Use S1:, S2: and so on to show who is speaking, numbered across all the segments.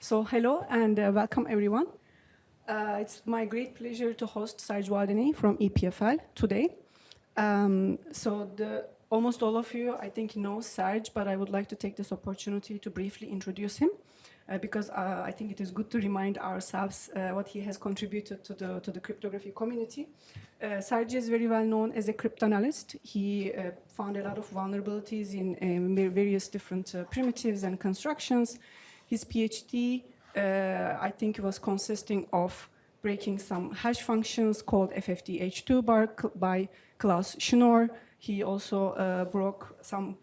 S1: So hello and welcome everyone. It's my great pleasure to host Sarj Wadani from EPFL today. Almost all of you, I think, know Sarj, but I would like to take this opportunity to briefly introduce him because I think it is good to remind ourselves what he has contributed to the cryptography community. Sarj is very well known as a cryptanalyst. He found a lot of vulnerabilities in various different primitives and constructions. His PhD, I think, was consisting of breaking some hash functions called FFDH2 by Klaus Schnorr. He also broke some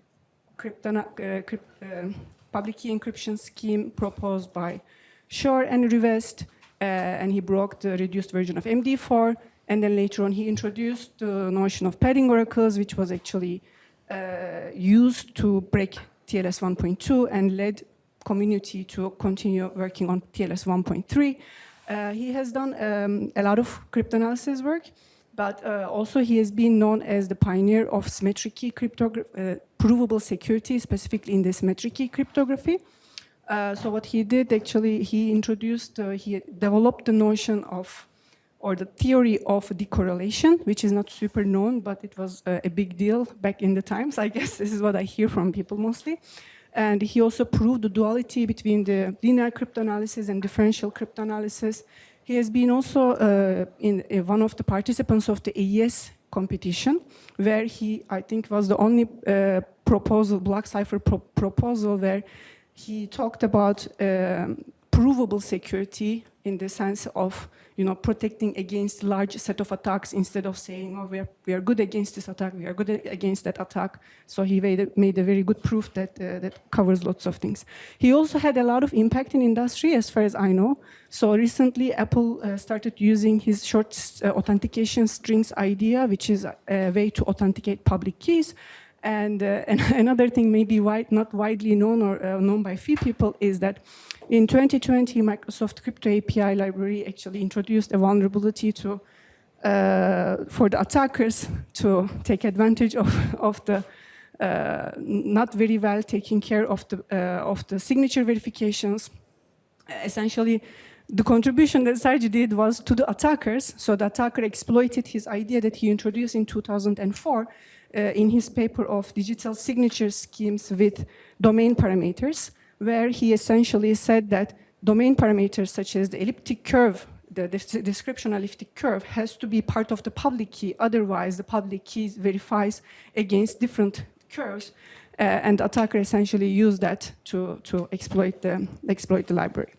S1: public key encryption scheme proposed by Shor and Rivest, and he broke the reduced version of MD4. And then later on, he introduced the notion of padding oracles, which was actually used to break TLS 1.2 and led community to continue working on TLS 1.3. He has done a lot of cryptanalysis work, but also he has been known as the pioneer of symmetric key provable security, specifically in the symmetric key cryptography. So what he did, actually, he developed the notion of, or the theory of decorrelation, which is not super known, but it was a big deal back in the times. I guess this is what I hear from people mostly. And he also proved the duality between the linear cryptanalysis and differential cryptanalysis. He has been also one of the participants of the AES competition, where he, I think, was the only block cipher proposal where he talked about provable security in the sense of, protecting against large set of attacks instead of saying, oh, we are good against this attack, we are good against that attack. So he made a very good proof that covers lots of things. He also had a lot of impact in industry, as far as I know. So recently, Apple started using his short authentication strings idea, which is a way to authenticate public keys. And another thing maybe not widely known or known by few people is that in 2020, Microsoft Crypto API library actually introduced a vulnerability for the attackers to take advantage of the not very well taking care of the signature verifications. Essentially, the contribution that Sarj did was to the attackers. So the attacker exploited his idea that he introduced in 2004 in his paper of digital signature schemes with domain parameters, where he essentially said that domain parameters such as the elliptic curve, the description elliptic curve, has to be part of the public key. Otherwise, the public key verifies against different curves, and the attacker essentially used that to exploit the library.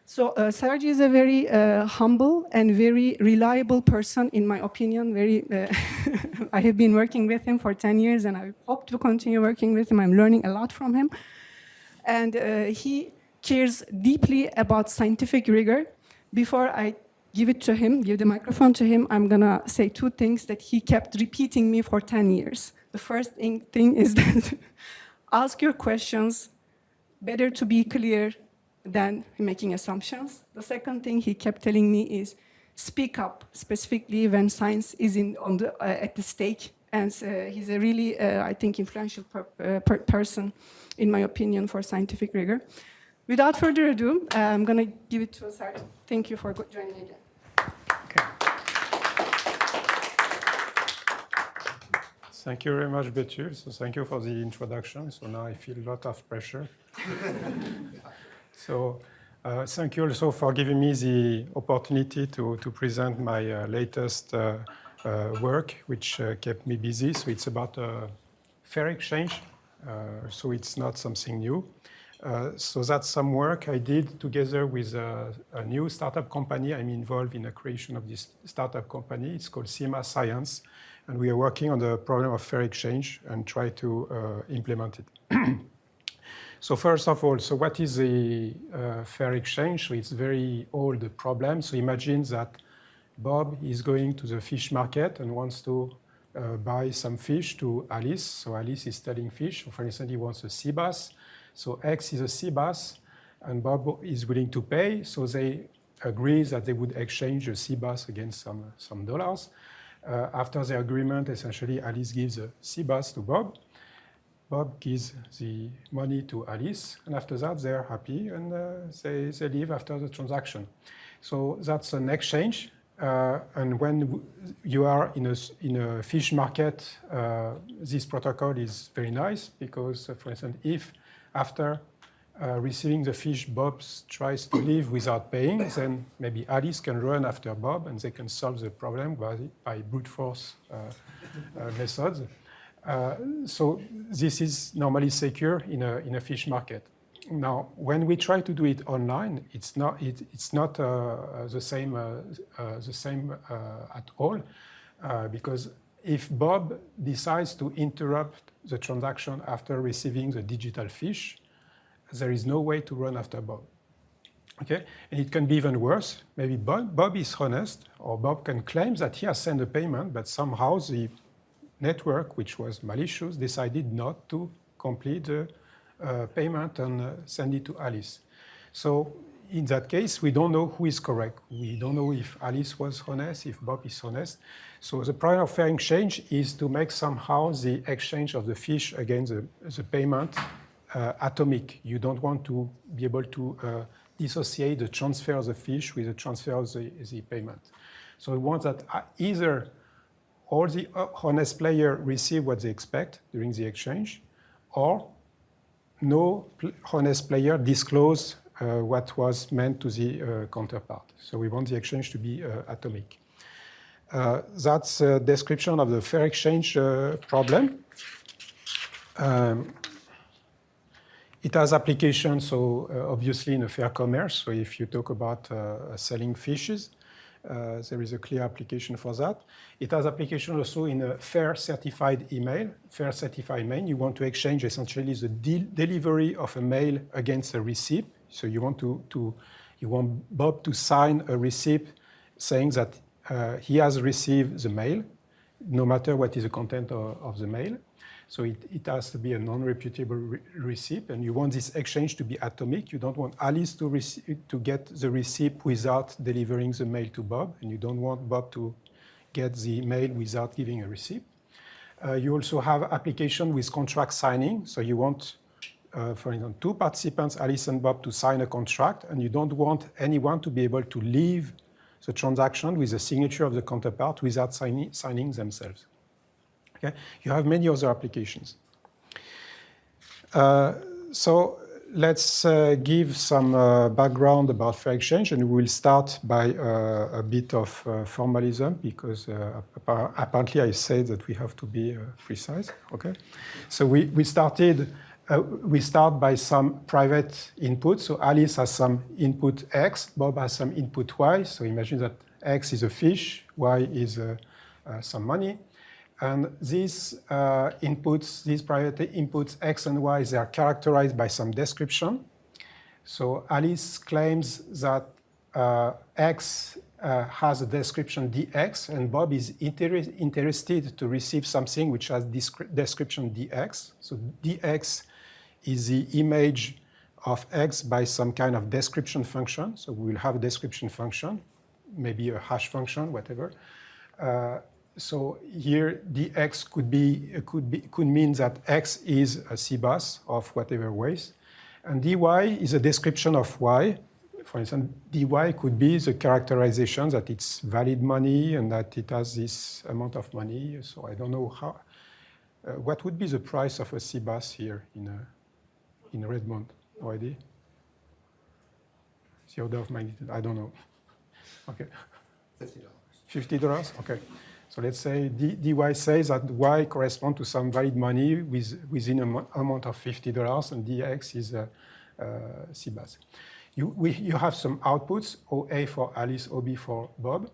S1: So Sarj is a very humble and very reliable person, in my opinion. I have been working with him for 10 years, and I hope to continue working with him. I'm learning a lot from him. And he cares deeply about scientific rigor. Before I give the microphone to him, I'm gonna say two things that he kept repeating me for 10 years. The first thing is that ask your questions, better to be clear than making assumptions. The second thing he kept telling me is speak up, specifically when science is at the stake. And he's a really, I think, influential person, in my opinion, for scientific rigor. Without further ado, I'm going to give it to Sarj. Thank you for joining again.
S2: Okay. Thank you very much, Betul. So thank you for the introduction. So now I feel a lot of pressure. So thank you also for giving me the opportunity to present my latest work, which kept me busy. So it's about fair exchange. So it's not something new. So that's some work I did together with a new startup company. I'm involved in the creation of this startup company. It's called CIMA Science. And we are working on the problem of fair exchange and try to implement it. So first of all, so what is a fair exchange? So it's a very old problem. So imagine that Bob is going to the fish market and wants to buy some fish to Alice. So Alice is selling fish. So for instance, he wants a sea bass. So X is a sea bass, and Bob is willing to pay. So they agree that they would exchange the sea bass against some dollars. After the agreement, essentially, Alice gives a sea bass to Bob. Bob gives the money to Alice, and after that they're happy and they leave after the transaction. So that's an exchange, and when you are in a fish market, this protocol is very nice because, for instance, if after receiving the fish, Bob tries to leave without paying, then maybe Alice can run after Bob and they can solve the problem by brute force methods. So this is normally secure in a fish market. Now, when we try to do it online, it's not the same at all, because if Bob decides to interrupt the transaction after receiving the digital fish, there is no way to run after Bob. Okay, and it can be even worse. Maybe Bob is honest, or Bob can claim that he has sent a payment, but somehow the network, which was malicious, decided not to complete the payment and send it to Alice. So in that case, we don't know who is correct. We don't know if Alice was honest, if Bob is honest. So the prior of fair exchange is to make somehow the exchange of the fish against the payment atomic. You don't want to be able to dissociate the transfer of the fish with the transfer of the payment. So we want that either all the honest player receive what they expect during the exchange, or no honest player disclose what was meant to the counterpart. So we want the exchange to be atomic. That's a description of the fair exchange problem. It has applications, so obviously in a fair commerce. So if you talk about selling fishes, there is a clear application for that. It has application also in a fair certified email. Fair certified email, you want to exchange essentially the delivery of a mail against a receipt. So you want you want Bob to sign a receipt saying that he has received the mail, no matter what is the content of the mail. So it has to be a non-reputable receipt, and you want this exchange to be atomic. You don't want Alice to get the receipt without delivering the mail to Bob, and you don't want Bob to get the mail without giving a receipt. You also have application with contract signing. So you want, for example, two participants, Alice and Bob, to sign a contract, and you don't want anyone to be able to leave the transaction with the signature of the counterpart without signing themselves. Okay? You have many other applications. So let's give some background about fair exchange, and we will start by a bit of formalism, because apparently I said that we have to be precise. Okay, so we start by some private input. So Alice has some input X, Bob has some input Y. So imagine that X is a fish, Y is some money. And these inputs, these private inputs, X and Y, they are characterized by some description. So Alice claims that X has a description dx, and Bob is interested to receive something which has description dx. So dx is the image of X by some kind of description function. So we will have a description function, maybe a hash function, whatever. So here, dx could mean that X is a CBUS of whatever ways, and dy is a description of Y. For instance, dy could be the characterization that it's valid money and that it has this amount of money. So I don't know how. What would be the price of a CBUS here in Redmond? No idea. The order of magnitude. I don't know. Okay. $50. $50. Okay. So let's say dy says that Y corresponds to some valid money within an amount of $50, and dx is CBUS. You have some outputs, OA for Alice, OB for Bob.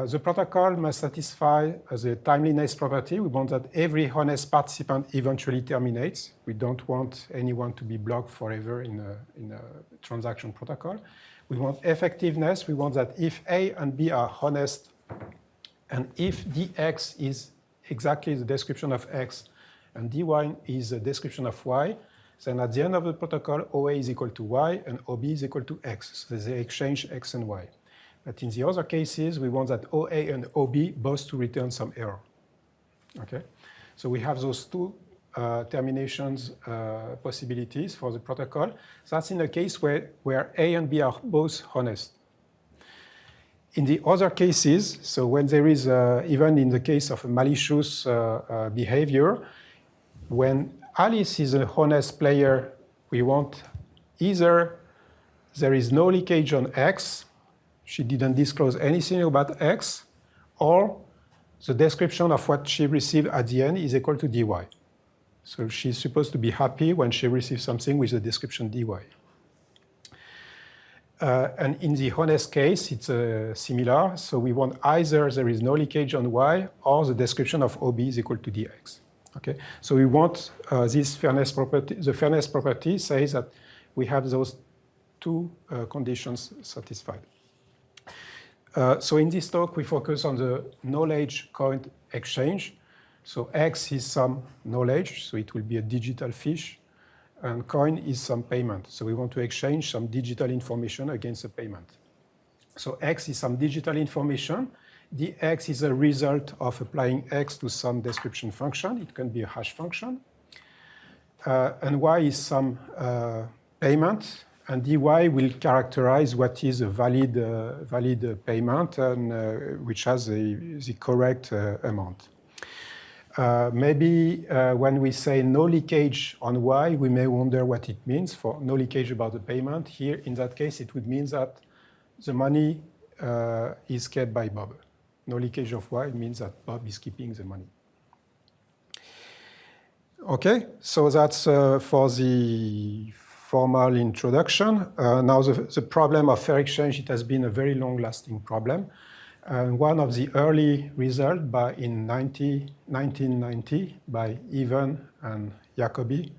S2: The protocol must satisfy the timeliness property. We want that every honest participant eventually terminates. We don't want anyone to be blocked forever in a transaction protocol. We want effectiveness. We want that if A and B are honest, and if dx is exactly the description of X and dy is the description of Y, then at the end of the protocol, OA is equal to Y and OB is equal to X. So they exchange X and Y. But in the other cases, we want that OA and OB both to return some error. Okay? So we have those two terminations possibilities for the protocol. That's in the case where A and B are both honest. In the other cases, so when there is, even in the case of a malicious behavior, when Alice is a honest player, we want either there is no leakage on X, she didn't disclose anything about X, or the description of what she received at the end is equal to dy. So she's supposed to be happy when she receives something with the description dy. And in the honest case, it's similar. So we want either there is no leakage on y, or the description of OB is equal to dx. Okay? So we want this fairness property. The fairness property says that we have those two conditions satisfied. So in this talk, we focus on the knowledge coin exchange. So X is some knowledge, so it will be a digital fish, and coin is some payment. So we want to exchange some digital information against a payment. So X is some digital information. The X is a result of applying X to some description function. It can be a hash function. And Y is some payment. And dy will characterize what is a valid payment and which has the correct amount. Maybe when we say no leakage on y, we may wonder what it means for no leakage about the payment. Here, in that case, it would mean that the money is kept by Bob. No leakage of y means that Bob is keeping the money. Okay, so that's for the formal introduction. Now the problem of fair exchange, it has been a very long-lasting problem. And one of the early results in 1990 by Ivan and Jacobi.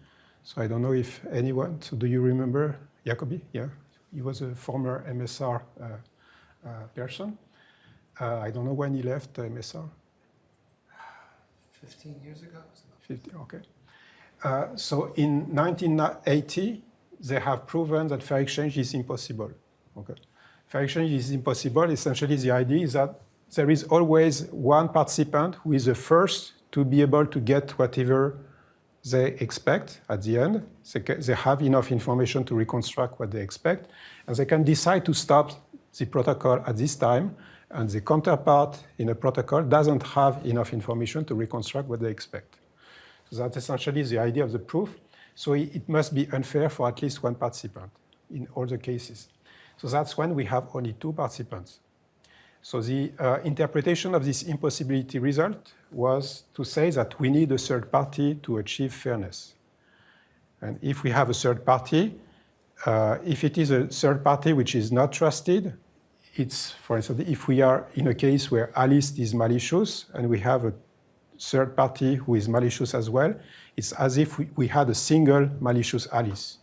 S2: So I don't know if anyone, so do you remember Jacobi? Yeah, he was a former MSR person. I don't know when he left MSR.
S3: 15 years ago?
S2: 50, okay. So in 1980, they have proven that fair exchange is impossible. Okay. Fair exchange is impossible. Essentially, the idea is that there is always one participant who is the first to be able to get whatever they expect at the end. They have enough information to reconstruct what they expect, and they can decide to stop the protocol at this time, and the counterpart in a protocol doesn't have enough information to reconstruct what they expect. So that's essentially the idea of the proof. So it must be unfair for at least one participant in all the cases. So that's when we have only two participants. So the interpretation of this impossibility result was to say that we need a third party to achieve fairness. And if we have a third party, if it is a third party which is not trusted, it's, for instance, if we are in a case where Alice is malicious and we have a third party who is malicious as well, it's as if we had a single malicious Alice.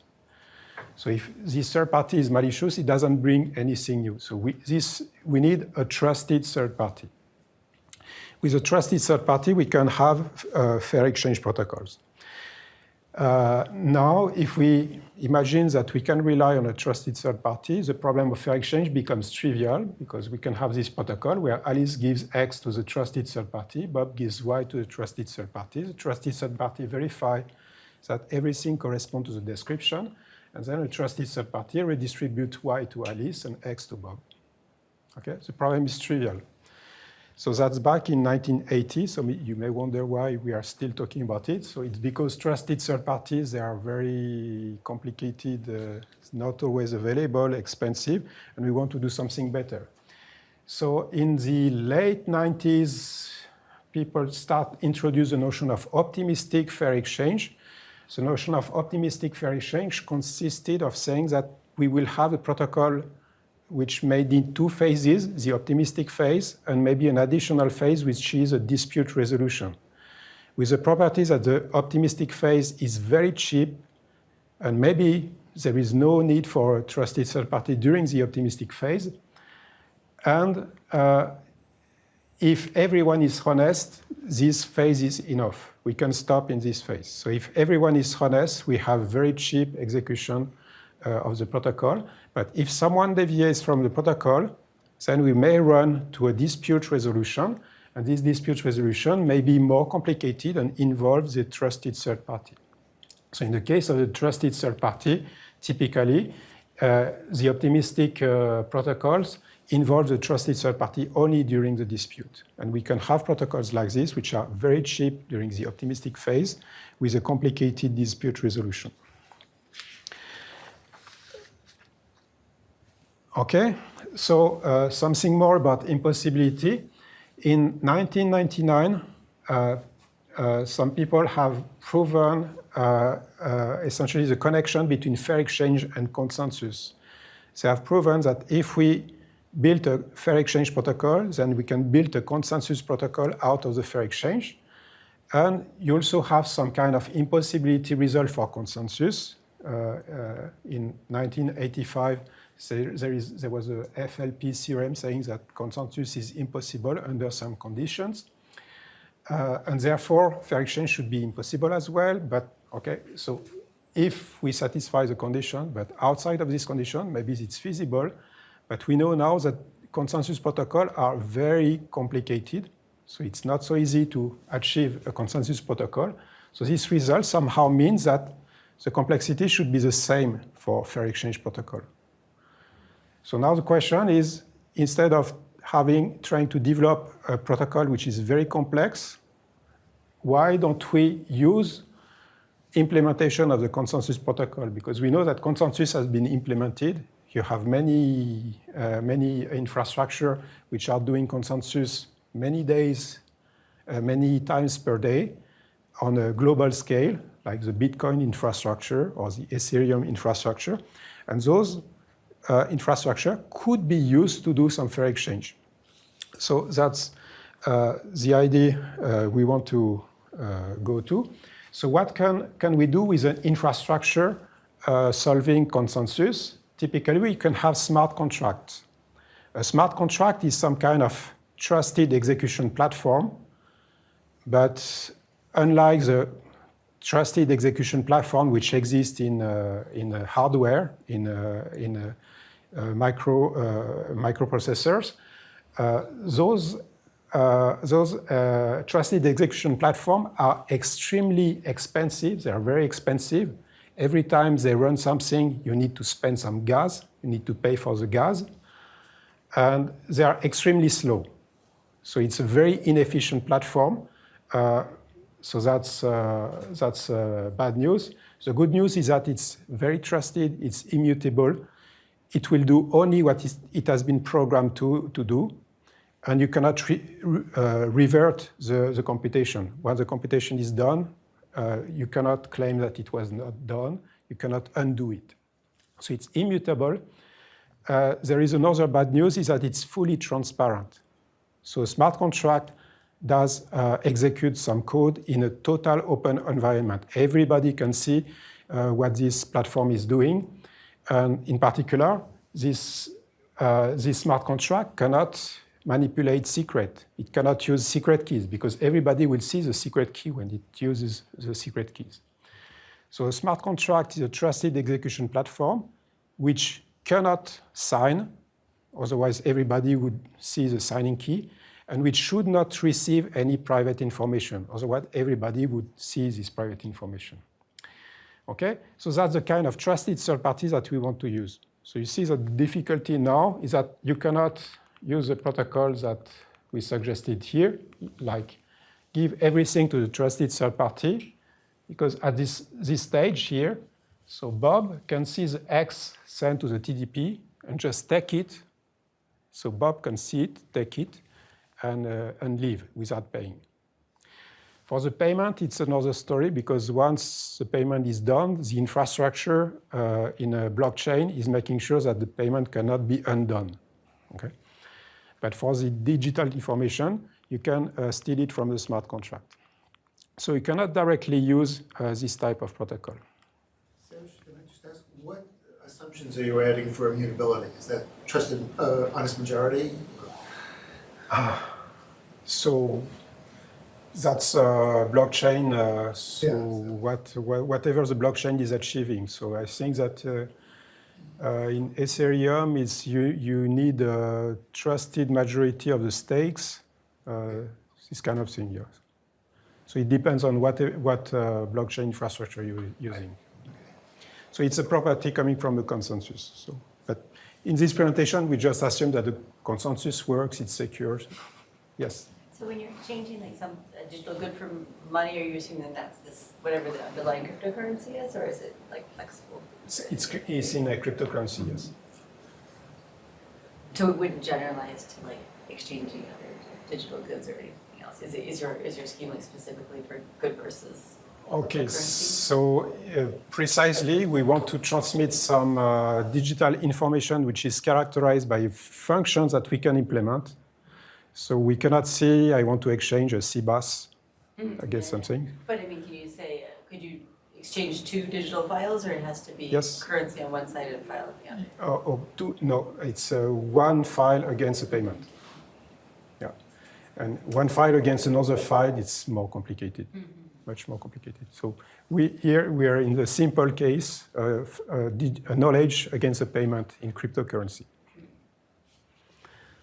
S2: So if this third party is malicious, it doesn't bring anything new. So we need a trusted third party. With a trusted third party, we can have fair exchange protocols. Now, if we imagine that we can rely on a trusted third party, the problem of fair exchange becomes trivial because we can have this protocol where Alice gives X to the trusted third party, Bob gives Y to the trusted third party. The trusted third party verifies that everything corresponds to the description, and then a trusted third party redistributes Y to Alice and X to Bob. Okay, the problem is trivial. So that's back in 1980. So you may wonder why we are still talking about it. So it's because trusted third parties, they are very complicated, it's not always available, expensive, and we want to do something better. So in the late 90s, people start introduce the notion of optimistic fair exchange. The notion of optimistic fair exchange consisted of saying that we will have a protocol which may need two phases, the optimistic phase and maybe an additional phase which is a dispute resolution. With the property that the optimistic phase is very cheap and maybe there is no need for a trusted third party during the optimistic phase. And if everyone is honest, this phase is enough. We can stop in this phase. So if everyone is honest, we have very cheap execution of the protocol. But if someone deviates from the protocol, then we may run to a dispute resolution. And this dispute resolution may be more complicated and involves a trusted third party. So in the case of the trusted third party, typically, the optimistic protocols involve the trusted third party only during the dispute. And we can have protocols like this, which are very cheap during the optimistic phase with a complicated dispute resolution. Okay, so something more about impossibility. In 1999, some people have proven essentially the connection between fair exchange and consensus. They have proven that if we build a fair exchange protocol, then we can build a consensus protocol out of the fair exchange. And you also have some kind of impossibility result for consensus. In 1985, there was a FLP theorem saying that consensus is impossible under some conditions. And therefore, fair exchange should be impossible as well. But okay, so if we satisfy the condition, but outside of this condition, maybe it's feasible. But we know now that consensus protocols are very complicated. So it's not so easy to achieve a consensus protocol. So this result somehow means that the complexity should be the same for fair exchange protocol. So now the question is, instead of trying to develop a protocol which is very complex, why don't we use implementation of the consensus protocol? Because we know that consensus has been implemented. You have many infrastructure which are doing consensus many days, many times per day on a global scale, like the Bitcoin infrastructure or the Ethereum infrastructure. And those infrastructure could be used to do some fair exchange. So that's the idea we want to go to. So what can we do with an infrastructure solving consensus? Typically, we can have smart contracts. A smart contract is some kind of trusted execution platform, but unlike the trusted execution platform which exists in hardware, in microprocessors, those trusted execution platforms are extremely expensive. They are very expensive. Every time they run something, you need to spend some gas. You need to pay for the gas. And they are extremely slow. So it's a very inefficient platform. So that's bad news. The good news is that it's very trusted. It's immutable. It will do only what it has been programmed to do. And you cannot revert the computation. Once the computation is done, you cannot claim that it was not done. You cannot undo it. So it's immutable. There is another bad news, is that it's fully transparent. So a smart contract does execute some code in a total open environment. Everybody can see what this platform is doing. And in particular, this smart contract cannot manipulate secret. It cannot use secret keys because everybody will see the secret key when it uses the secret keys. So a smart contract is a trusted execution platform which cannot sign, otherwise everybody would see the signing key, and which should not receive any private information, otherwise everybody would see this private information. Okay, so that's the kind of trusted third parties that we want to use. So you see the difficulty now is that you cannot use the protocols that we suggested here, like give everything to the trusted third party, because at this stage here, so Bob can see the X sent to the TDP and just take it. So Bob can see it, take it, and leave without paying. For the payment, it's another story, because once the payment is done, the infrastructure in a blockchain is making sure that the payment cannot be undone. Okay? But for the digital information, you can steal it from the smart contract. So you cannot directly use this type of protocol.
S3: Sam, can I just ask, what assumptions are you adding for immutability? Is that trusted honest majority?
S2: So that's blockchain, whatever the blockchain is achieving. So I think that in Ethereum, you need a trusted majority of the stakes. this kind of thing, yes. So it depends on what blockchain infrastructure you're using. So it's a property coming from the consensus. So, but in this presentation, we just assume that the consensus works, it's secure. Yes?
S4: So when you're exchanging like some digital good for money, are you assuming that that's this, whatever the underlying cryptocurrency is, or is it like flexible?
S2: It's in a cryptocurrency, yes.
S4: So it wouldn't generalize to like exchanging other digital goods or anything else? Is your scheme like specifically for good versus
S2: Okay,
S4: cryptocurrency?
S2: so precisely, we want to transmit some digital information which is characterized by functions that we can implement. So we cannot say, I want to exchange a CBAS against something.
S4: But I mean, can you say, could you exchange two digital files, or it has to be
S2: Yes.
S4: currency on one side and file on the other?
S2: No, it's one file against a payment. Yeah, and one file against another file, it's more complicated, much more complicated. So we are in the simple case of knowledge against a payment in cryptocurrency.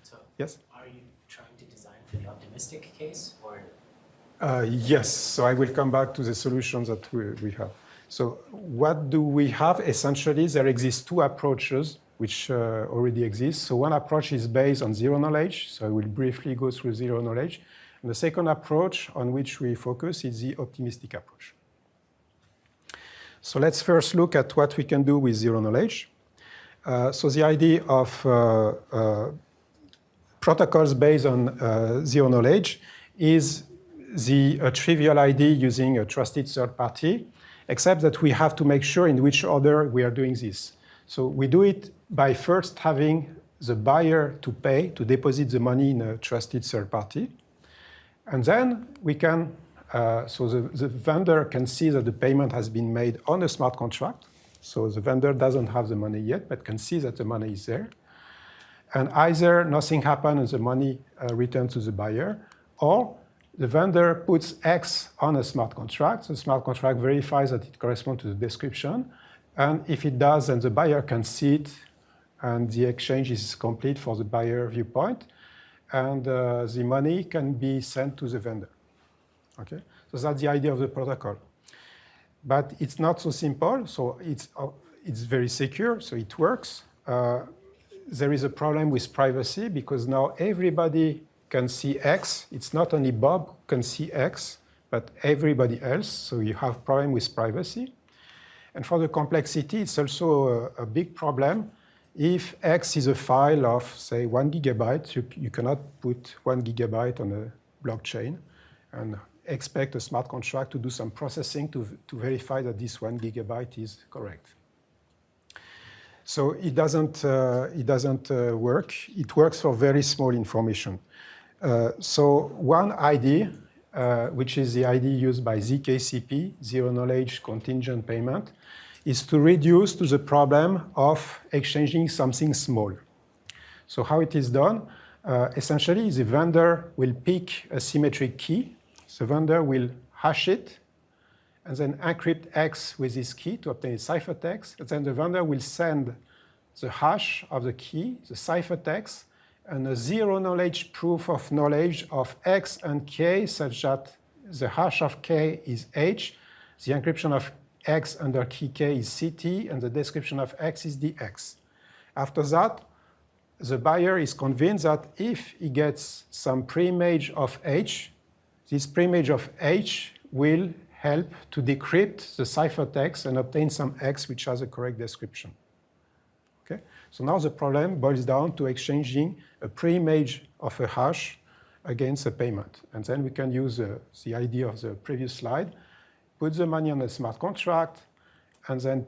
S5: So
S2: Yes?
S5: are you trying to design for the optimistic case, or?
S2: Yes, so I will come back to the solutions that we have. So what do we have? Essentially, there exist two approaches which already exist. So one approach is based on zero knowledge. So I will briefly go through zero knowledge. And the second approach on which we focus is the optimistic approach. So let's first look at what we can do with zero knowledge. So the idea of protocols based on zero knowledge is the trivial idea using a trusted third party, except that we have to make sure in which order we are doing this. So we do it by first having the buyer to pay, to deposit the money in a trusted third party. And then we can, so the vendor can see that the payment has been made on a smart contract. So the vendor doesn't have the money yet, but can see that the money is there. And either nothing happened and the money returned to the buyer, or the vendor puts X on a smart contract. The smart contract verifies that it corresponds to the description. And if it does, then the buyer can see it, and the exchange is complete for the buyer viewpoint. And the money can be sent to the vendor. Okay? So that's the idea of the protocol. But it's not so simple. So it's very secure, so it works. There is a problem with privacy because now everybody can see X. It's not only Bob who can see X, but everybody else. So you have problem with privacy. And for the complexity, it's also a big problem. If X is a file of, say, 1 gigabyte, you cannot put 1 gigabyte on a blockchain and expect a smart contract to do some processing to verify that this 1 gigabyte is correct. So it doesn't work. It works for very small information. So one idea, which is the idea used by ZKCP, Zero Knowledge Contingent Payment, is to reduce to the problem of exchanging something small. So how it is done? Essentially, the vendor will pick a symmetric key. The vendor will hash it, and then encrypt X with this key to obtain a ciphertext. And then the vendor will send the hash of the key, the ciphertext, and a zero knowledge proof of knowledge of X and K, such that the hash of K is H, the encryption of X under key K is CT, and the description of X is DX. After that, the buyer is convinced that if he gets some preimage of H, this preimage of H will help to decrypt the ciphertext and obtain some X which has a correct description. Okay? So now the problem boils down to exchanging a preimage of a hash against a payment. And then we can use the idea of the previous slide, put the money on a smart contract, and then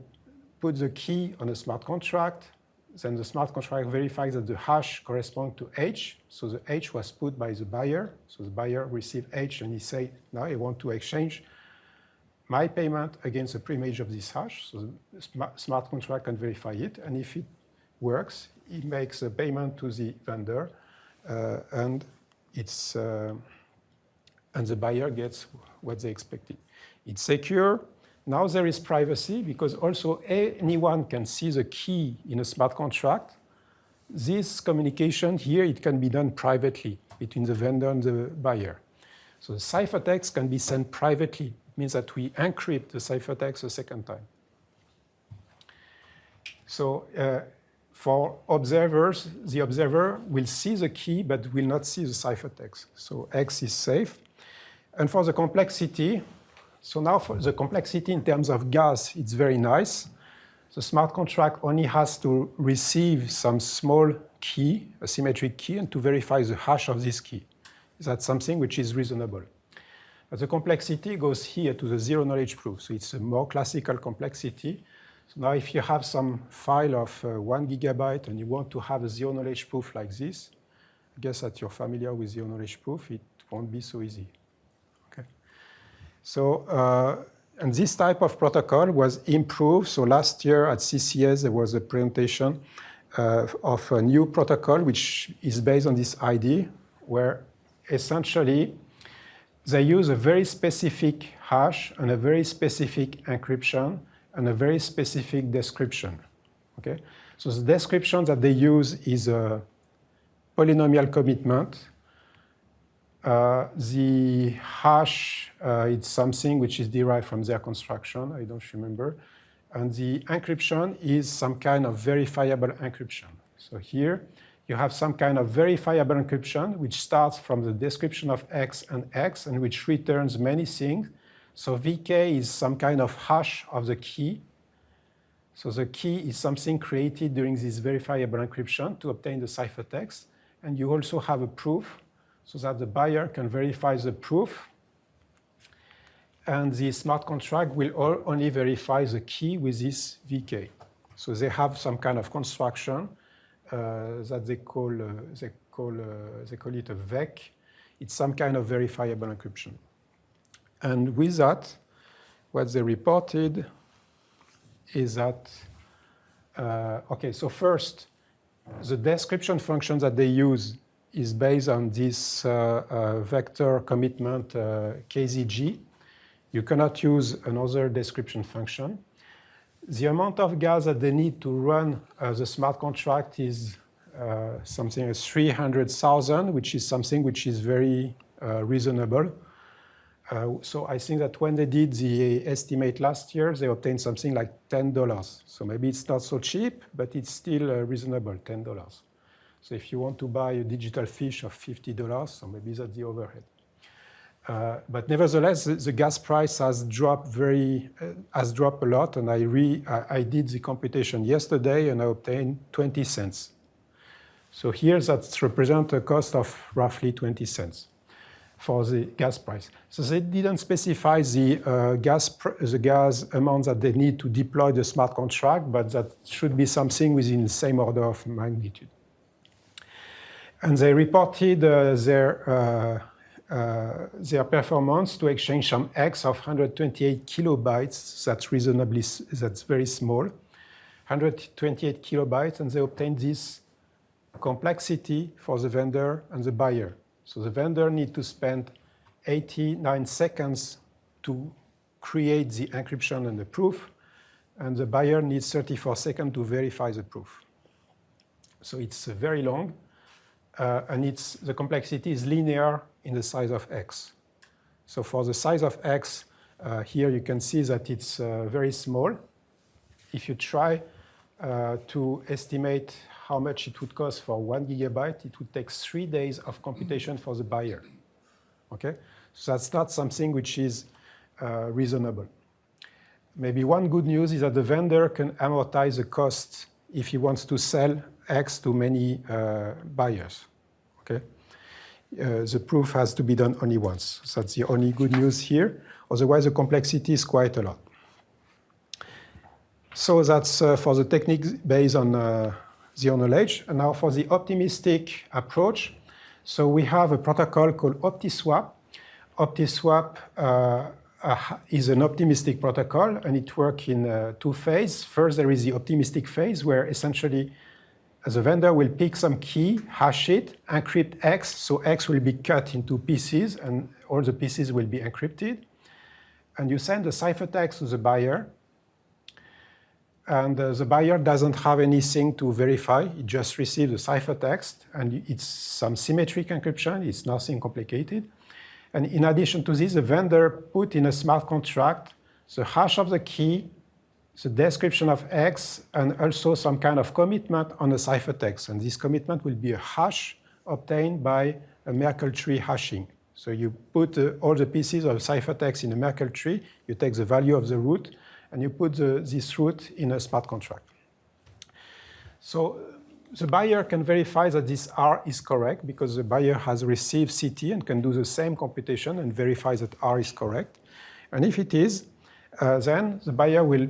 S2: put the key on a smart contract. Then the smart contract verifies that the hash corresponds to H. So the H was put by the buyer. So the buyer received H, and he said, now I want to exchange my payment against the preimage of this hash. So the smart contract can verify it. And if it works, it makes a payment to the vendor, and the buyer gets what they expected. It's secure. Now there is privacy because also anyone can see the key in a smart contract. This communication here, it can be done privately between the vendor and the buyer. So the ciphertext can be sent privately. It means that we encrypt the ciphertext a second time. So for observers, the observer will see the key but will not see the ciphertext. So X is safe. And for the complexity, so now for the complexity in terms of gas, it's very nice. The smart contract only has to receive some small key, a symmetric key, and to verify the hash of this key. That's something which is reasonable. But the complexity goes here to the zero-knowledge proof. So it's a more classical complexity. So now if you have some file of 1 gigabyte and you want to have a zero-knowledge proof like this, I guess that you're familiar with zero-knowledge proof, it won't be so easy. Okay. So, and this type of protocol was improved. So last year at CCS, there was a presentation of a new protocol, which is based on this idea, where essentially they use a very specific hash and a very specific encryption and a very specific description. Okay? So the description that they use is a polynomial commitment. The hash, it's something which is derived from their construction, I don't remember. And the encryption is some kind of verifiable encryption. So here you have some kind of verifiable encryption which starts from the description of X and which returns many things. So VK is some kind of hash of the key. So the key is something created during this verifiable encryption to obtain the ciphertext. And you also have a proof so that the buyer can verify the proof. And the smart contract will only verify the key with this VK. So they have some kind of construction that they call it a VEC. It's some kind of verifiable encryption. And with that, what they reported is that, okay, so first, the description function that they use is based on this vector commitment KZG. You cannot use another description function. The amount of gas that they need to run the smart contract is something as 300,000, which is something which is very reasonable. So I think that when they did the estimate last year, they obtained something like $10. So maybe it's not so cheap, but it's still reasonable, $10. So if you want to buy a digital fish of $50, so maybe that's the overhead. But nevertheless, the gas price has dropped a lot, and I did the computation yesterday, and I obtained 20 cents. So here that represents a cost of roughly 20 cents for the gas price. So they didn't specify the gas amount that they need to deploy the smart contract, but that should be something within the same order of magnitude. And they reported their performance to exchange some X of 128 kilobytes. That's very small, 128 kilobytes, and they obtained this complexity for the vendor and the buyer. So the vendor needs to spend 89 seconds to create the encryption and the proof, and the buyer needs 34 seconds to verify the proof. So it's very long, and the complexity is linear in the size of X. So for the size of X, here you can see that it's very small. If you try to estimate how much it would cost for 1 gigabyte, it would take 3 days of computation for the buyer. Okay? So that's not something which is reasonable. Maybe one good news is that the vendor can amortize the cost if he wants to sell X to many buyers. Okay? The proof has to be done only once. So that's the only good news here. Otherwise, the complexity is quite a lot. So that's for the techniques based on zero knowledge. And now for the optimistic approach. So we have a protocol called OptiSwap. OptiSwap is an optimistic protocol, and it works in 2 phases. First, there is the optimistic phase, where essentially the vendor will pick some key, hash it, encrypt X, so X will be cut into pieces, and all the pieces will be encrypted. And you send the ciphertext to the buyer, and the buyer doesn't have anything to verify. He just receives the ciphertext, and it's some symmetric encryption. It's nothing complicated. And in addition to this, the vendor put in a smart contract the hash of the key, the description of X, and also some kind of commitment on the ciphertext. And this commitment will be a hash obtained by a Merkle tree hashing. So you put all the pieces of ciphertext in a Merkle tree, you take the value of the root, and you put this root in a smart contract. So the buyer can verify that this R is correct because the buyer has received CT and can do the same computation and verify that R is correct. And if it is, then the buyer will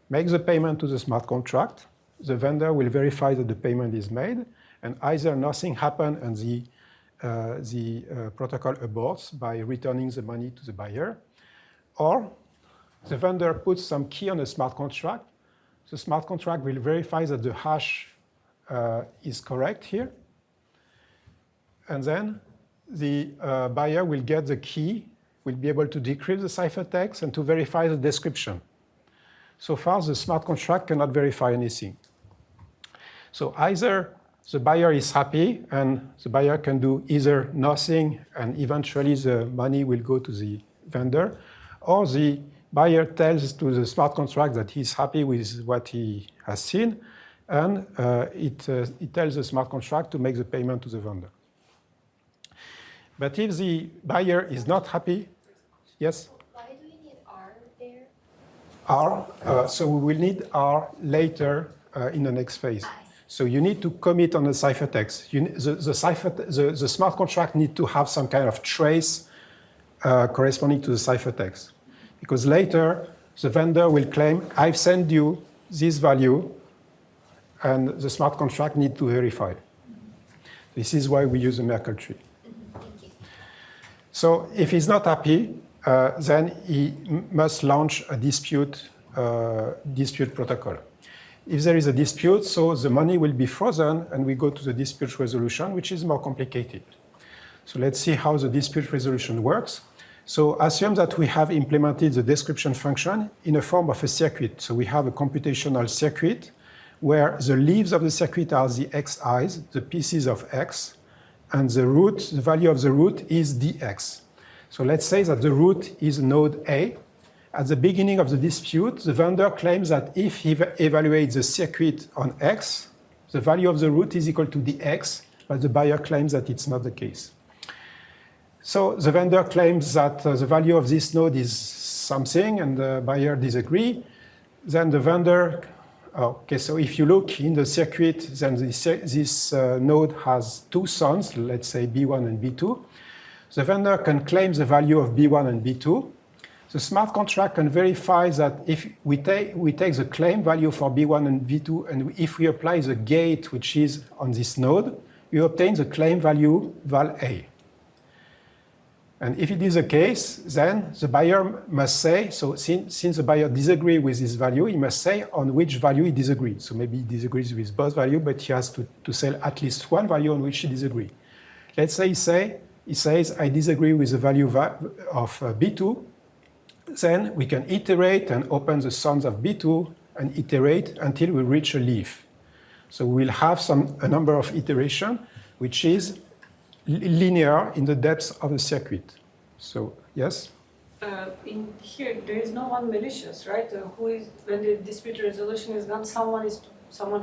S2: make the payment to the smart contract. The vendor will verify that the payment is made, and either nothing happened and the protocol aborts by returning the money to the buyer, or the vendor puts some key on a smart contract. The smart contract will verify that the hash is correct here. And then the buyer will get the key, will be able to decrypt the ciphertext and to verify the description. So far, the smart contract cannot verify anything. So either the buyer is happy and the buyer can do either nothing and eventually the money will go to the vendor, or the buyer tells to the smart contract that he's happy with what he has seen, and it tells the smart contract to make the payment to the vendor. But if the buyer is not happy, yes?
S6: Why do you need R there?
S2: R, so we will need R later in the next phase. So you need to commit on the ciphertext. The smart contract needs to have some kind of trace corresponding to the ciphertext. Because later, the vendor will claim, I've sent you this value, and the smart contract needs to verify. This is why we use the Merkle tree.
S6: Thank you.
S2: So if he's not happy, then he must launch a dispute protocol. If there is a dispute, so the money will be frozen, and we go to the dispute resolution, which is more complicated. So let's see how the dispute resolution works. So assume that we have implemented the description function in a form of a circuit. So we have a computational circuit where the leaves of the circuit are the xi's, the pieces of x, and the root, the value of the root is dx. So let's say that the root is node A. At the beginning of the dispute, the vendor claims that if he evaluates the circuit on x, the value of the root is equal to dx, but the buyer claims that it's not the case. So the vendor claims that the value of this node is something, and the buyer disagrees. Then the vendor, okay, so if you look in the circuit, then this node has two sons, let's say B1 and B2. The vendor can claim the value of B1 and B2. The smart contract can verify that if we take the claim value for B1 and B2, and if we apply the gate which is on this node, you obtain the claim value val A. And if it is the case, then the buyer must say, so since the buyer disagrees with this value, he must say on which value he disagrees. So maybe he disagrees with both values, but he has to sell at least one value on which he disagrees. Let's say he says, I disagree with the value of B2. Then we can iterate and open the sums of B2 and iterate until we reach a leaf. So we'll have a number of iterations, which is linear in the depths of the circuit. So, yes?
S7: In here, there is no one malicious, right? Who is, when the dispute resolution is done, someone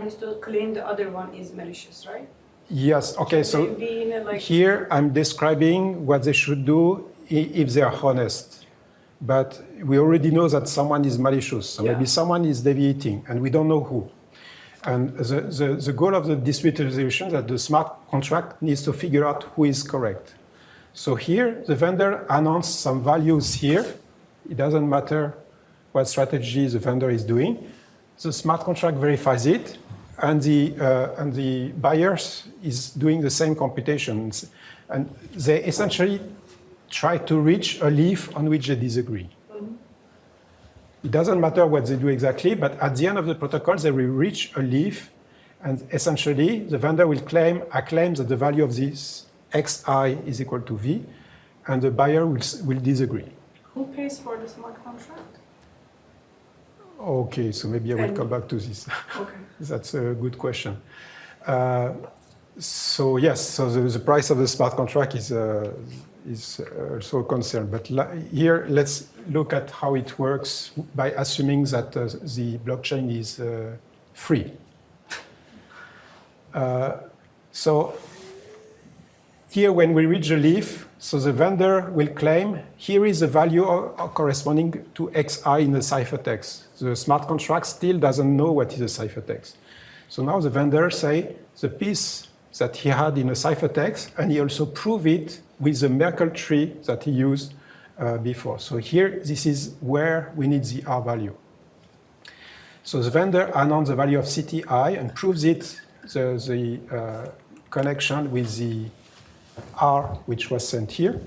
S7: has to claim the other one is malicious, right?
S2: Yes, okay, so
S7: Should they be in a, like,
S2: here I'm describing what they should do if they are honest. But we already know that someone is malicious, so maybe someone is deviating, and we don't know who. And the goal of the dispute resolution is that the smart contract needs to figure out who is correct. So here, the vendor announced some values here. It doesn't matter what strategy the vendor is doing. The smart contract verifies it, and the buyer is doing the same computations. And they essentially try to reach a leaf on which they disagree. It doesn't matter what they do exactly, but at the end of the protocol, they will reach a leaf, and essentially, the vendor will claim that the value of this xi is equal to v, and the buyer will disagree.
S7: who pays for the smart contract?
S2: Okay, so maybe I will come back to this.
S7: Okay.
S2: That's a good question. So yes, so the price of the smart contract is also a concern. But here, let's look at how it works by assuming that the blockchain is free. So here, when we reach the leaf, so the vendor will claim, here is the value corresponding to xi in the ciphertext. The smart contract still doesn't know what is a ciphertext. So now the vendor say the piece that he had in a ciphertext, and he also prove it with the Merkle tree that he used before. So here, this is where we need the R value. So the vendor announced the value of CTI and proves it, the connection with the R which was sent here.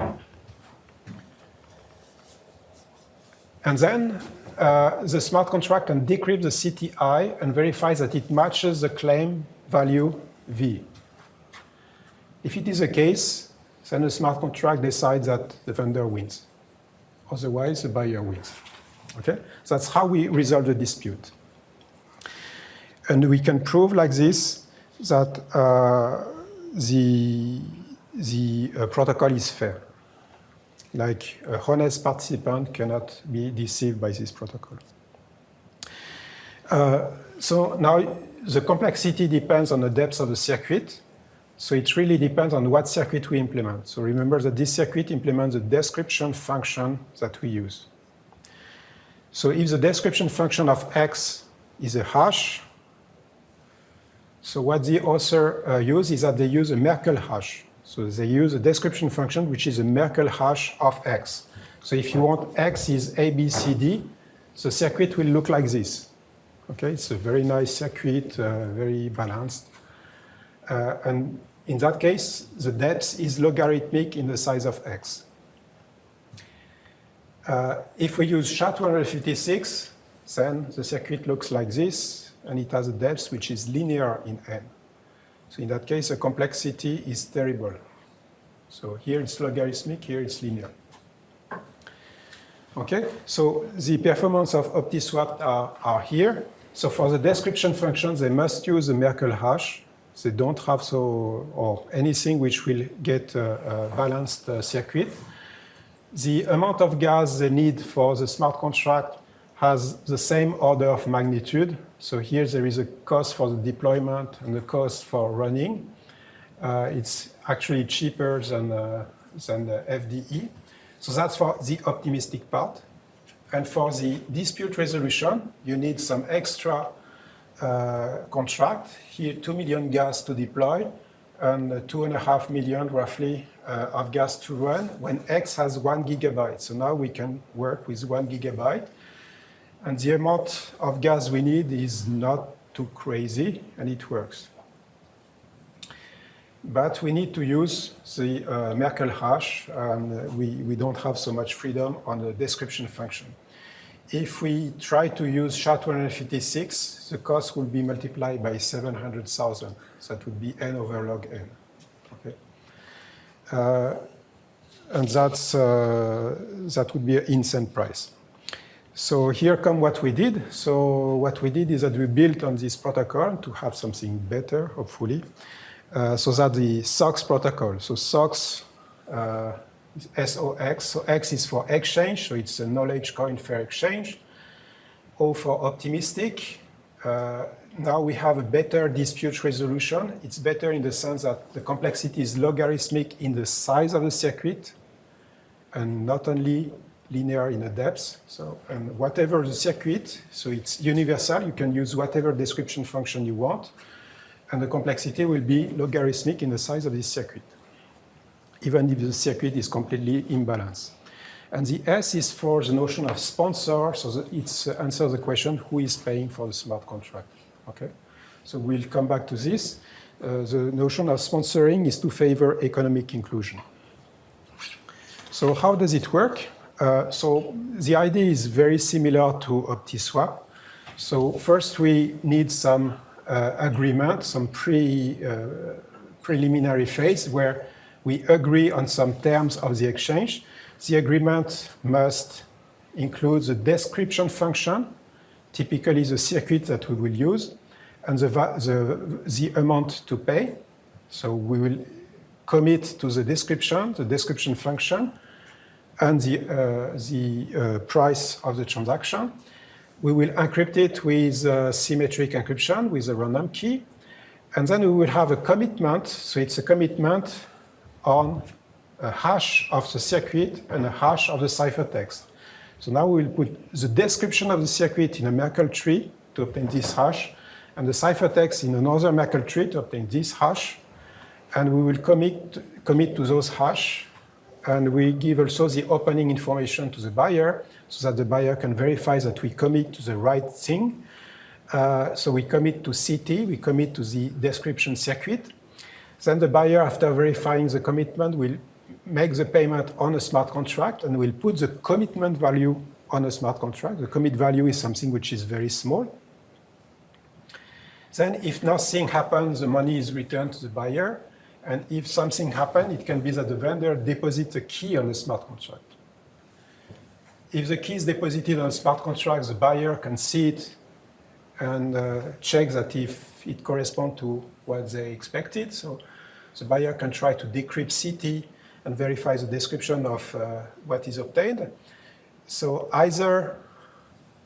S2: And then the smart contract can decrypt the CTI and verifies that it matches the claim value V. If it is the case, then the smart contract decides that the vendor wins. Otherwise, the buyer wins. Okay? So that's how we resolve the dispute. And we can prove like this that the protocol is fair. Like a honest participant cannot be deceived by this protocol. So now the complexity depends on the depth of the circuit. So it really depends on what circuit we implement. So remember that this circuit implements the description function that we use. So if the description function of X is a hash, so what the author use is that they use a Merkle hash. So they use a description function which is a Merkle hash of X. So if you want X is A, B, C, D, the circuit will look like this. Okay, it's a very nice circuit, very balanced. And in that case, the depth is logarithmic in the size of X. If we use SHA-256, then the circuit looks like this, and it has a depth which is linear in N. So in that case, the complexity is terrible. So here it's logarithmic, here it's linear. Okay, so the performance of OptiSwap are here. So for the description functions, they must use a Merkle hash. They don't have or anything which will get a balanced circuit. The amount of gas they need for the smart contract has the same order of magnitude. So here there is a cost for the deployment and the cost for running. It's actually cheaper than the FDE. So that's for the optimistic part. And for the dispute resolution, you need some extra contract. Here, 2 million gas to deploy and 2.5 million roughly of gas to run when X has 1 gigabyte. So now we can work with 1 gigabyte. And the amount of gas we need is not too crazy, and it works. But we need to use the Merkle hash, and we don't have so much freedom on the description function. If we try to use SHA-256, the cost will be multiplied by 700,000. So that would be n over log n. Okay? And that would be an insane price. So here come what we did. So what we did is that we built on this protocol to have something better, hopefully. So that the SOX protocol. So SOX is SOX. So X is for exchange. So it's a knowledge coin fair exchange. O for optimistic. Now we have a better dispute resolution. It's better in the sense that the complexity is logarithmic in the size of the circuit and not only linear in the depth. So, and whatever the circuit, so it's universal. You can use whatever description function you want. And the complexity will be logarithmic in the size of this circuit, even if the circuit is completely imbalanced. And the S is for the notion of sponsor, so it answers the question, who is paying for the smart contract? Okay, so we'll come back to this. The notion of sponsoring is to favor economic inclusion. So how does it work? So the idea is very similar to OptiSwap. So first we need some agreement, some preliminary phase where we agree on some terms of the exchange. The agreement must include the description function, typically the circuit that we will use, and the amount to pay. So we will commit to the description function, and the price of the transaction. We will encrypt it with symmetric encryption with a random key. And then we will have a commitment. So it's a commitment on a hash of the circuit and a hash of the ciphertext. So now we will put the description of the circuit in a Merkle tree to obtain this hash, and the ciphertext in another Merkle tree to obtain this hash. And we will commit to those hash. And we give also the opening information to the buyer so that the buyer can verify that we commit to the right thing. So we commit to CT, we commit to the description circuit. Then the buyer, after verifying the commitment, will make the payment on a smart contract and will put the commitment value on a smart contract. The commit value is something which is very small. Then if nothing happens, the money is returned to the buyer. And if something happens, it can be that the vendor deposits a key on the smart contract. If the key is deposited on a smart contract, the buyer can see it and check that if it corresponds to what they expected. So the buyer can try to decrypt CT and verify the description of what is obtained. So either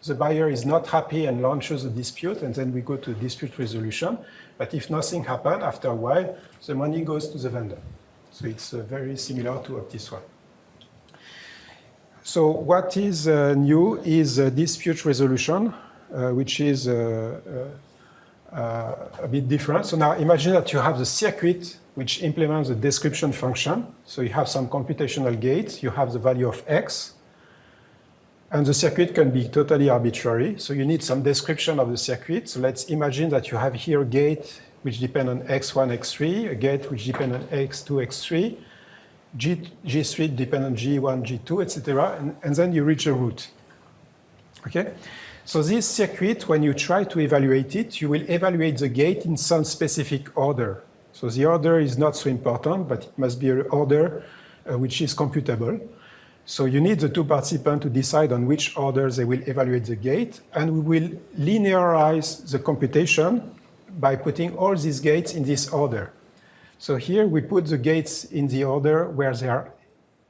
S2: the buyer is not happy and launches a dispute, and then we go to dispute resolution. But if nothing happens, after a while, the money goes to the vendor. So it's very similar to this one. So what is new is dispute resolution, which is a bit different. So now imagine that you have the circuit which implements the description function. So you have some computational gates. You have the value of x. And the circuit can be totally arbitrary. So you need some description of the circuit. So let's imagine that you have here a gate which depends on x1, x3, a gate which depends on x2, x3, G3 depends on G1, G2, etc. And then you reach a root. Okay? So this circuit, when you try to evaluate it, you will evaluate the gate in some specific order. So the order is not so important, but it must be an order which is computable. So you need the two participants to decide on which order they will evaluate the gate, and we will linearize the computation by putting all these gates in this order. So here we put the gates in the order where they are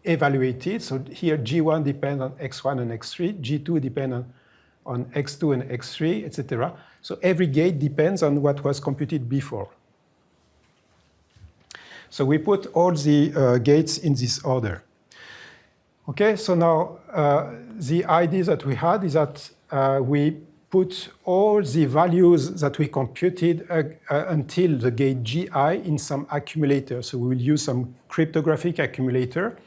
S2: evaluated. So here G1 depends on X1 and X3, G2 depends on X2 and X3, etc. So every gate depends on what was computed before. So we put all the gates in this order. Okay, so now the idea that we had is that we put all the values that we computed until the gate Gi in some accumulator. So we will use some cryptographic accumulator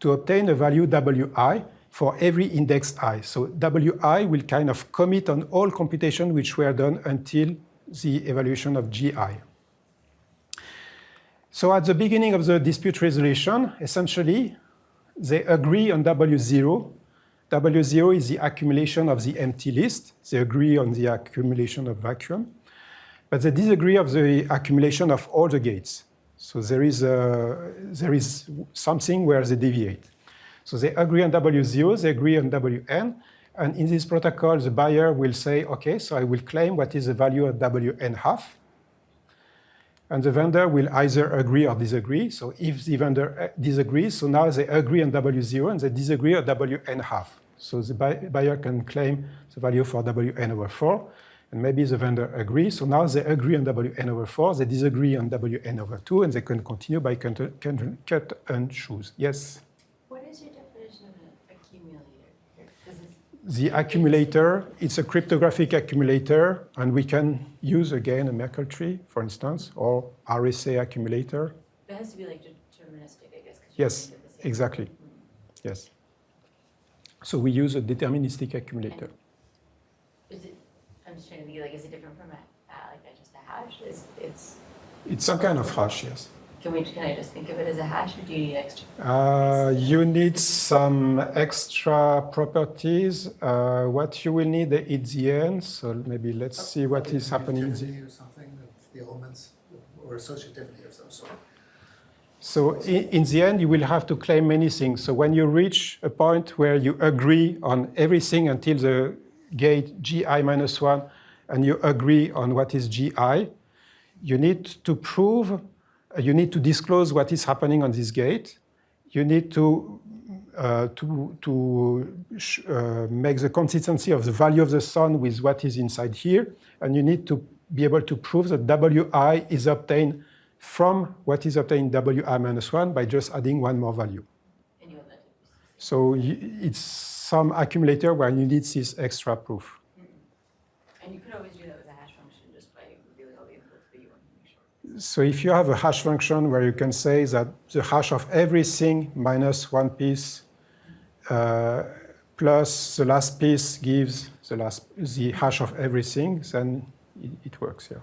S2: to obtain a value Wi for every index I. So Wi will kind of commit on all computation which were done until the evaluation of Gi. So at the beginning of the dispute resolution, essentially, they agree on W0. W0 is the accumulation of the empty list. They agree on the accumulation of vacuum. But they disagree of the accumulation of all the gates. So there is something where they deviate. So they agree on W0, they agree on Wn. And in this protocol, the buyer will say, OK, so I will claim what is the value of Wn half. And the vendor will either agree or disagree. So if the vendor disagrees, so now they agree on W0 and they disagree on Wn half. So the buyer can claim the value for Wn over 4. And maybe the vendor agrees. So now they agree on Wn over 4. They disagree on Wn over 2. And they can continue by cut and choose. Yes?
S4: What is your definition of an accumulator?
S2: The accumulator, it's a cryptographic accumulator, and we can use, again, a Merkle tree, for instance, or RSA accumulator.
S4: It has to be like deterministic, I guess.
S2: Yes, exactly. Yes. So we use a deterministic accumulator.
S4: Is it, I'm just trying to think, like, is it different from just a hash?
S2: It's some kind of hash, yes.
S4: Can I just think of it as a hash, or do you need extra?
S2: You need some extra properties. What you will need at the end, so maybe let's see what is happening.
S3: Or something, the elements, or associativity of some sort.
S2: So in the end, you will have to claim many things. So when you reach a point where you agree on everything until the gate Gi -1, and you agree on what is Gi, you need to prove you need to disclose what is happening on this gate. You need to make the consistency of the value of the sun with what is inside here, and you need to be able to prove that Wi is obtained from what is obtained in Wi minus 1 by just adding one more value.
S4: And you have that.
S2: So it's some accumulator where you need this extra proof.
S4: And you could always do that with a hash function just by revealing all the inputs, but you want to make sure.
S2: So if you have a hash function where you can say that the hash of everything minus one piece plus the last piece gives the hash of everything, then it works, yeah.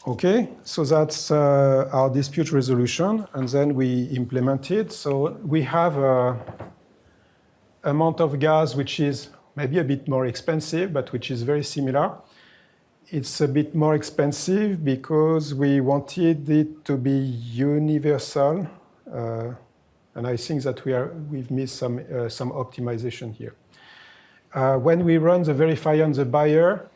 S2: Okay, so that's our dispute resolution, and then we implement it. So we have a amount of gas which is maybe a bit more expensive, but which is very similar. It's a bit more expensive because we wanted it to be universal, and I think that we've missed some optimization here. When we run the verifier on the buyer,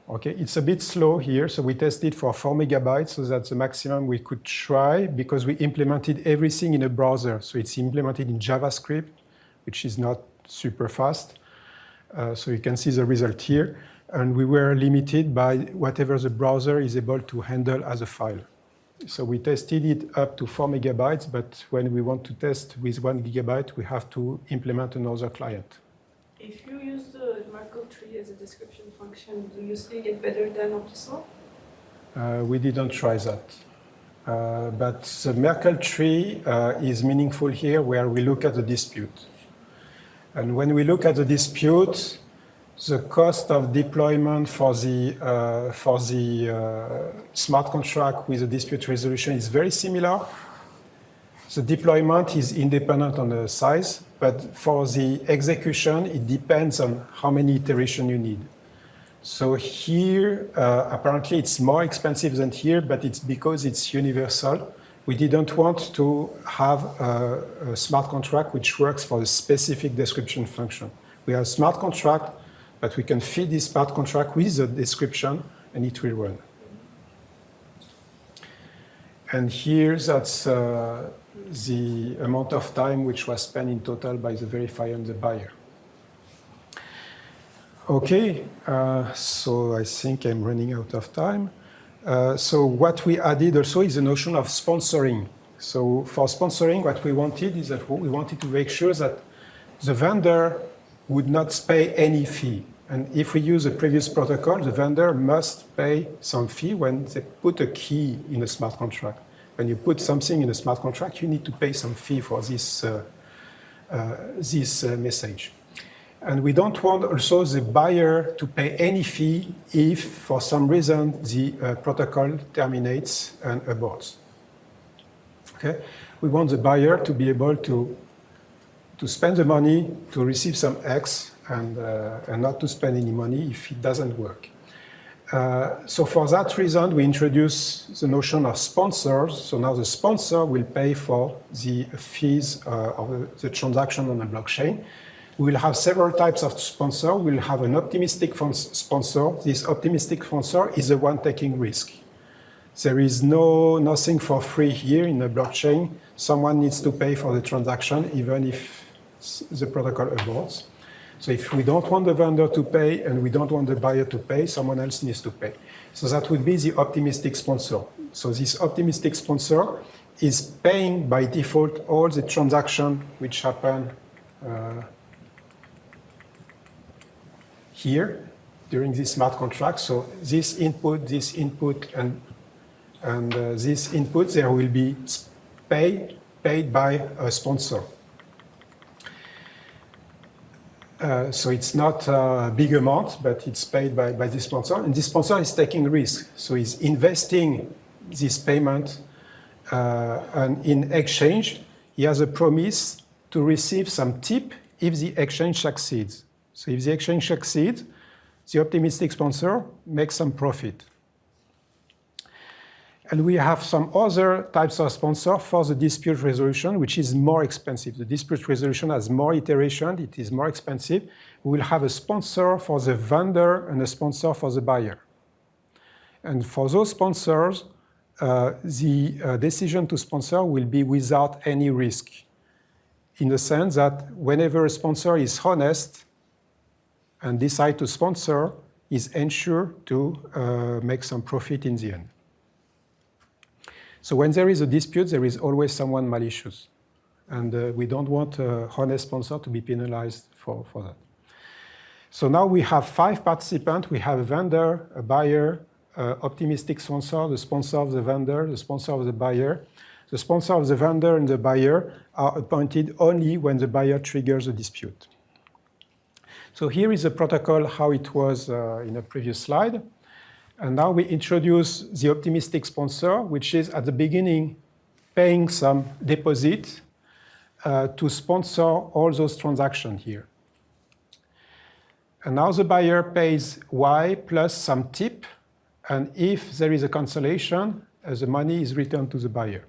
S2: okay, it's a bit slow here, so we tested for 4 megabytes, so that's the maximum we could try because we implemented everything in a browser. So it's implemented in JavaScript, which is not super fast. So you can see the result here. And we were limited by whatever the browser is able to handle as a file. So we tested it up to 4 megabytes, but when we want to test with 1 gigabyte, we have to implement another client.
S7: If you use the Merkle tree as a description function, do you still get better than Optisol?
S2: We didn't try that. But the Merkle tree is meaningful here where we look at the dispute. And when we look at the dispute, the cost of deployment for the smart contract with the dispute resolution is very similar. The deployment is independent on the size, but for the execution, it depends on how many iterations you need. So here, apparently it's more expensive than here, but it's because it's universal. We didn't want to have a smart contract which works for a specific description function. We have a smart contract, but we can feed this smart contract with the description, and it will run. And here, that's the amount of time which was spent in total by the verifier and the buyer. Okay, so I think I'm running out of time. So what we added also is the notion of sponsoring. So for sponsoring, what we wanted is that we wanted to make sure that the vendor would not pay any fee. And if we use the previous protocol, the vendor must pay some fee when they put a key in a smart contract. When you put something in a smart contract, you need to pay some fee for this message. And we don't want also the buyer to pay any fee if, for some reason, the protocol terminates and aborts. Okay? We want the buyer to be able to spend the money to receive some X and not to spend any money if it doesn't work. So for that reason, we introduce the notion of sponsors. So now the sponsor will pay for the fees of the transaction on the blockchain. We will have several types of sponsor. We'll have an optimistic sponsor. This optimistic sponsor is the one taking risk. There is nothing for free here in the blockchain. Someone needs to pay for the transaction, even if the protocol aborts. So if we don't want the vendor to pay and we don't want the buyer to pay, someone else needs to pay. So that would be the optimistic sponsor. So this optimistic sponsor is paying by default all the transactions which happen here during this smart contract. So this input, and this input, there will be paid by a sponsor. So it's not a big amount, but it's paid by this sponsor. And this sponsor is taking risk. So he's investing this payment, and in exchange, he has a promise to receive some tip if the exchange succeeds. So if the exchange succeeds, the optimistic sponsor makes some profit. And we have some other types of sponsor for the dispute resolution, which is more expensive. The dispute resolution has more iteration, it is more expensive. We will have a sponsor for the vendor and a sponsor for the buyer. And for those sponsors, the decision to sponsor will be without any risk, in the sense that whenever a sponsor is honest and decide to sponsor, is ensured to make some profit in the end. So when there is a dispute, there is always someone malicious. And we don't want a honest sponsor to be penalized for that. So now we have 5 participants. We have a vendor, a buyer, optimistic sponsor, the sponsor of the vendor, the sponsor of the buyer. The sponsor of the vendor and the buyer are appointed only when the buyer triggers a dispute. So here is the protocol, how it was in a previous slide. And now we introduce the optimistic sponsor, which is at the beginning paying some deposit to sponsor all those transactions here. And now the buyer pays Y plus some tip, and if there is a cancellation, the money is returned to the buyer.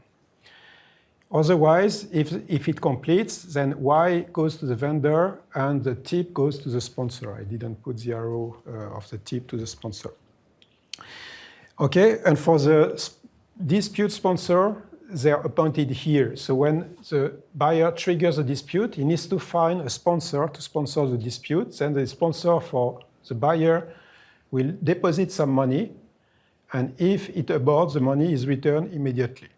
S2: Otherwise, if it completes, then Y goes to the vendor and the tip goes to the sponsor. I didn't put the arrow of the tip to the sponsor. Okay, and for the dispute sponsor, they are appointed here. So when the buyer triggers a dispute, he needs to find a sponsor to sponsor the dispute. Then the sponsor for the buyer will deposit some money, and if it aborts, the money is returned immediately.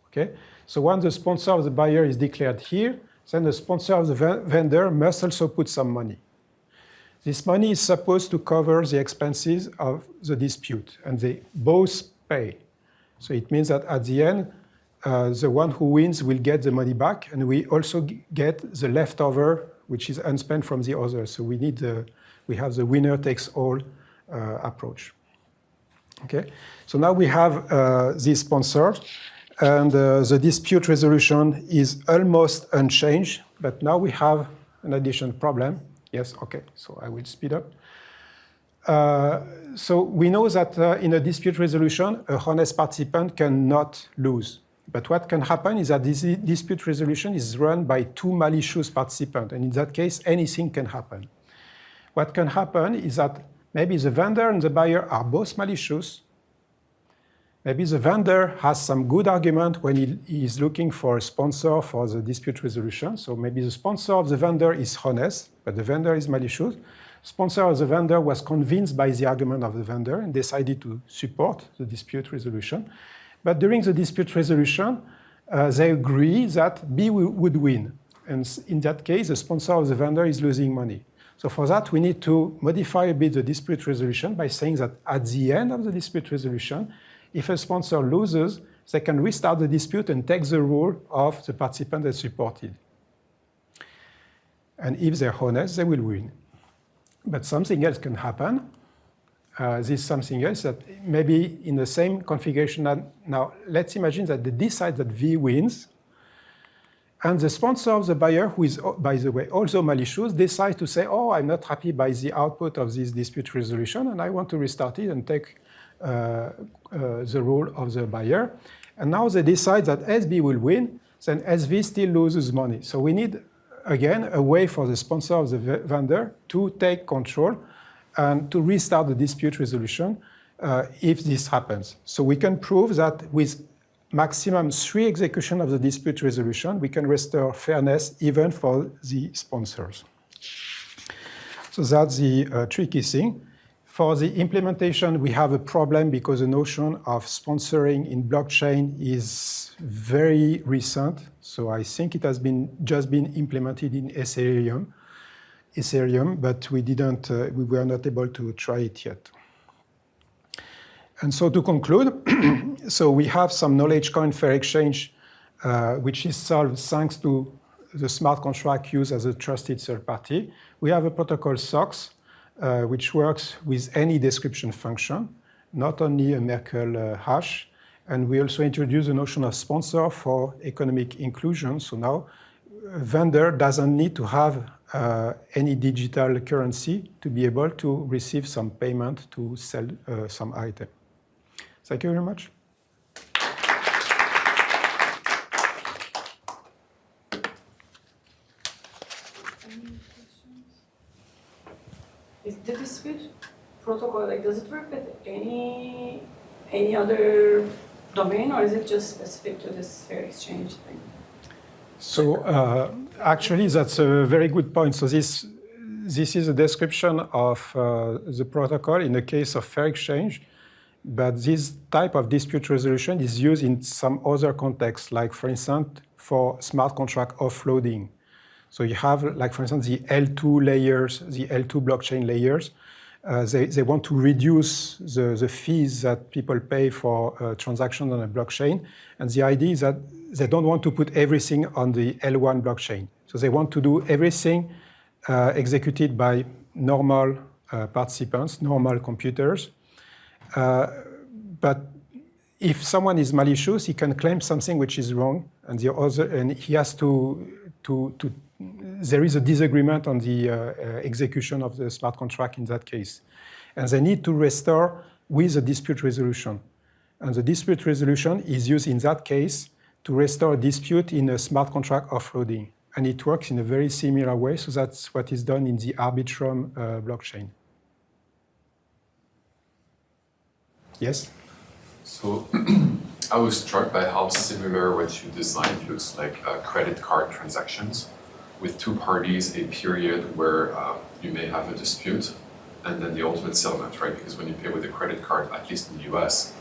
S2: Okay? So once the sponsor of the buyer is declared here, then the sponsor of the vendor must also put some money. This money is supposed to cover the expenses of the dispute, and they both pay. So it means that at the end, the one who wins will get the money back, and we also get the leftover, which is unspent from the other. So we have the winner takes all approach. Okay. So now we have this sponsor, and the dispute resolution is almost unchanged, but now we have an additional problem. Yes. Okay. So I will speed up. So we know that in a dispute resolution, a honest participant cannot lose. But what can happen is that this dispute resolution is run by 2 malicious participants. And in that case, anything can happen. What can happen is that maybe the vendor and the buyer are both malicious. Maybe the vendor has some good argument when he is looking for a sponsor for the dispute resolution. So maybe the sponsor of the vendor is honest, but the vendor is malicious. Sponsor of the vendor was convinced by the argument of the vendor and decided to support the dispute resolution. But during the dispute resolution, they agree that B would win. And in that case, the sponsor of the vendor is losing money. So for that, we need to modify a bit the dispute resolution by saying that at the end of the dispute resolution, if a sponsor loses, they can restart the dispute and take the role of the participant that supported. And if they're honest, they will win. But something else can happen. This something else that maybe in the same configuration. Now, let's imagine that they decide that V wins, and the sponsor of the buyer, who is, by the way, also malicious, decides to say, oh, I'm not happy by the output of this dispute resolution, and I want to restart it and take the role of the buyer. And now they decide that SB will win, then SV still loses money. So we need, again, a way for the sponsor of the vendor to take control and to restart the dispute resolution if this happens. So we can prove that with maximum 3 execution of the dispute resolution, we can restore fairness even for the sponsors. So that's the tricky thing. For the implementation, we have a problem because the notion of sponsoring in blockchain is very recent. So I think it has just been implemented in Ethereum, but we were not able to try it yet. And so to conclude, so we have some knowledge coin fair exchange, which is solved thanks to the smart contract used as a trusted third party. We have a protocol SOX, which works with any description function, not only a Merkle hash. And we also introduce the notion of sponsor for economic inclusion. So now a vendor doesn't need to have any digital currency to be able to receive some payment to sell some item. Thank you very much.
S7: Is the dispute protocol, like, does it work with any other domain, or is it just specific to this fair exchange thing?
S2: So actually, that's a very good point. So this is a description of the protocol in the case of fair exchange, but this type of dispute resolution is used in some other contexts, like for instance, for smart contract offloading. So you have, like for instance, the L2 layers, the L2 blockchain layers. They want to reduce the fees that people pay for transactions on a blockchain. And the idea is that they don't want to put everything on the L1 blockchain. So they want to do everything executed by normal participants, normal computers. But if someone is malicious, he can claim something which is wrong, and he has there is a disagreement on the execution of the smart contract in that case. And they need to restore with a dispute resolution. And the dispute resolution is used in that case to restore a dispute in a smart contract offloading. And it works in a very similar way, so that's what is done in the Arbitrum blockchain. Yes?
S8: So I was struck by how similar what you designed looks like credit card transactions with two parties, a period where you may have a dispute, and then the ultimate settlement, right? Because when you pay with a credit card, at least in the US,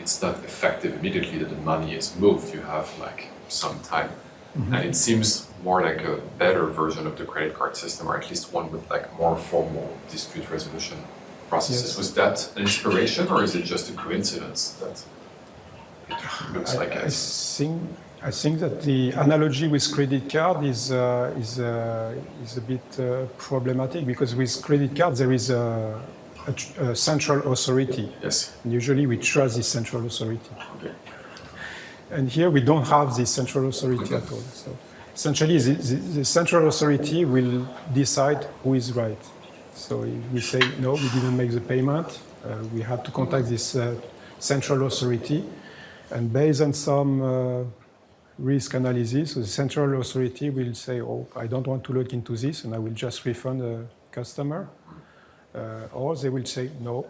S8: it's not effective immediately that the money is moved. You have like some time. Mm-hmm. And it seems more like a better version of the credit card system, or at least one with like more formal dispute resolution processes. Yes. Was that an inspiration, or is it just a coincidence that it looks like it?
S2: I think that the analogy with credit card is a bit problematic, because with credit card there is a central authority.
S8: Yes.
S2: And usually we trust this central authority.
S8: Okay.
S2: And here we don't have this central authority at all. So essentially the central authority will decide who is right. So if we say, no, we didn't make the payment, we have to contact this central authority. And based on some risk analysis, so the central authority will say, oh, I don't want to look into this, and I will just refund the customer. Or they will say, no,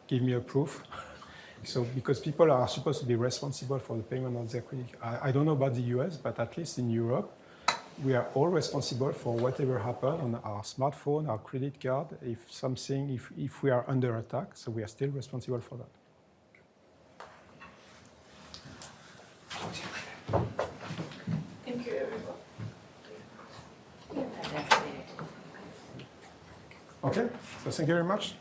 S2: give me a proof. So because people are supposed to be responsible for the payment of their credit. I don't know about the US, but at least in Europe, we are all responsible for whatever happened on our smartphone, our credit card, if we are under attack, so we are still responsible for that.
S7: Thank you, everyone.
S2: Okay, so thank you very much.